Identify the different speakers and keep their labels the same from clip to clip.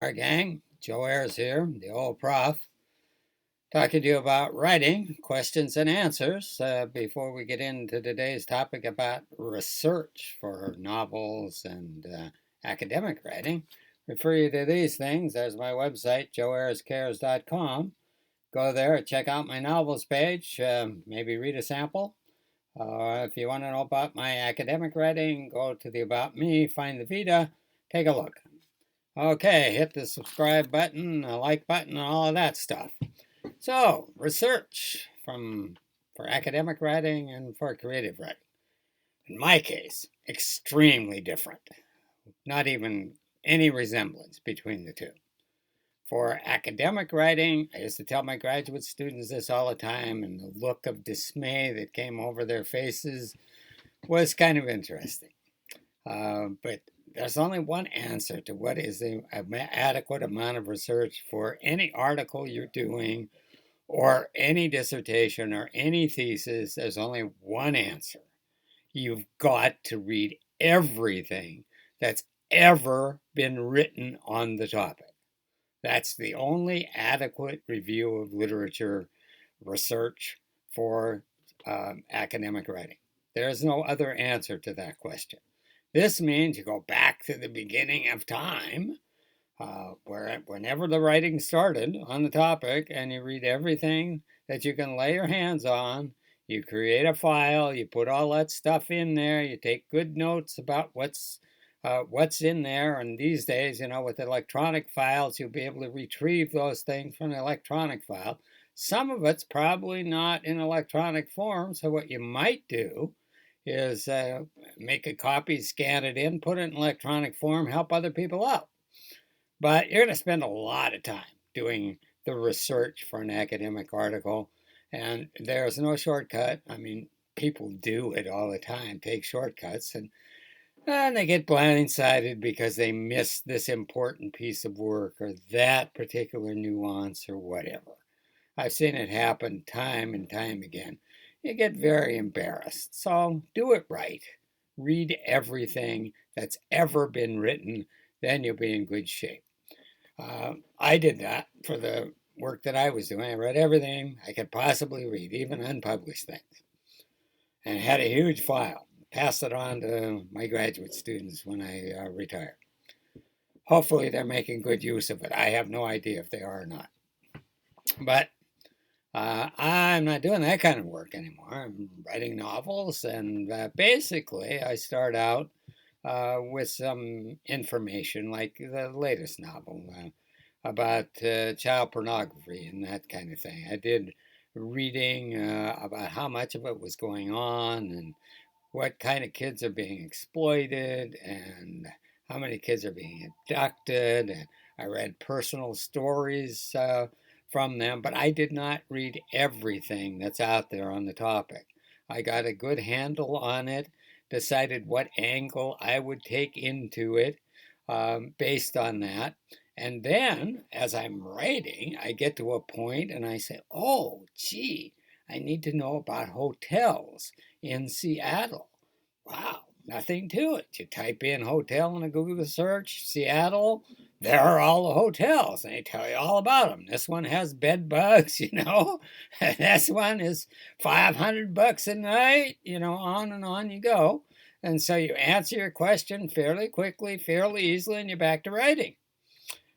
Speaker 1: Our gang, Joe Ayers here, the old prof, talking to you about writing questions and answers. Before we get into today's topic about research for novels and academic writing, refer you to these things. There's my website, joeayrescares.com. Go there, check out my novels page, maybe read a sample. If you want to know about my academic writing, go to the About Me, find the Vita, take a look. Okay, hit the subscribe button, the like button, and all of that stuff. So, research for academic writing and for creative writing. In my case, extremely different. Not even any resemblance between the two. For academic writing, I used to tell my graduate students this all the time, and the look of dismay that came over their faces was kind of interesting. But there's only one answer to what is the adequate amount of research for any article you're doing or any dissertation or any thesis. There's only one answer. You've got to read everything that's ever been written on the topic. That's the only adequate review of literature research for academic writing. There's no other answer to that question. This means you go back to the beginning of time, whenever the writing started on the topic, and you read everything that you can lay your hands on. You create a file, you put all that stuff in there, you take good notes about what's in there. And these days, with electronic files, you'll be able to retrieve those things from the electronic file. Some of it's probably not in electronic form, so what you might do is make a copy, scan it in, put it in electronic form, help other people out. But you're going to spend a lot of time doing the research for an academic article, and there's no shortcut. I mean, people do it all the time, take shortcuts, and they get blindsided because they miss this important piece of work or that particular nuance or whatever. I've seen it happen time and time again. You get very embarrassed. So do it right. Read everything that's ever been written, then you'll be in good shape. I did that for the work that I was doing. I read everything I could possibly read, even unpublished things, and had a huge file. Passed it on to my graduate students when I retired. Hopefully, they're making good use of it. I have no idea if they are or not. But I'm not doing that kind of work anymore. I'm writing novels, and basically, I start out with some information, like the latest novel about child pornography and that kind of thing. I did reading about how much of it was going on and what kind of kids are being exploited and how many kids are being abducted. And I read personal stories from them, but I did not read everything that's out there on the topic. I got a good handle on it, decided what angle I would take into it based on that. And then, as I'm writing, I get to a point and I say, oh, gee, I need to know about hotels in Seattle. Wow, nothing to it. You type in hotel in a Google search, Seattle, there are all the hotels, and they tell you all about them. This one has bed bugs, this one is $500 a night, on and on you go. And so you answer your question fairly quickly, fairly easily, and you're back to writing.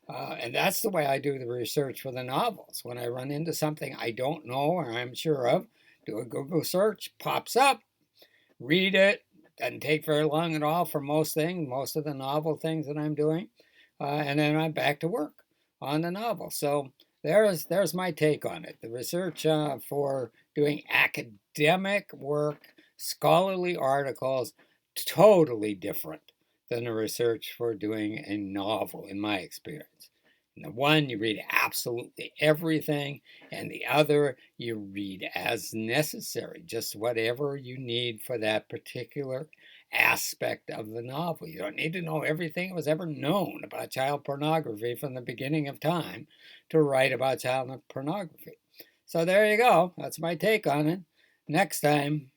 Speaker 1: And that's the way I do the research for the novels. When I run into something I don't know or I'm sure of, do a Google search, pops up, read it. Doesn't take very long at all for most things, most of the novel things that I'm doing. And then I'm back to work on the novel. So there's my take on it. The research for doing academic work, scholarly articles, totally different than the research for doing a novel, in my experience. In the one, you read absolutely everything, and the other, you read as necessary, just whatever you need for that particular aspect of the novel. You don't need to know everything that was ever known about child pornography from the beginning of time to write about child pornography. So there you go. That's my take on it. Next time,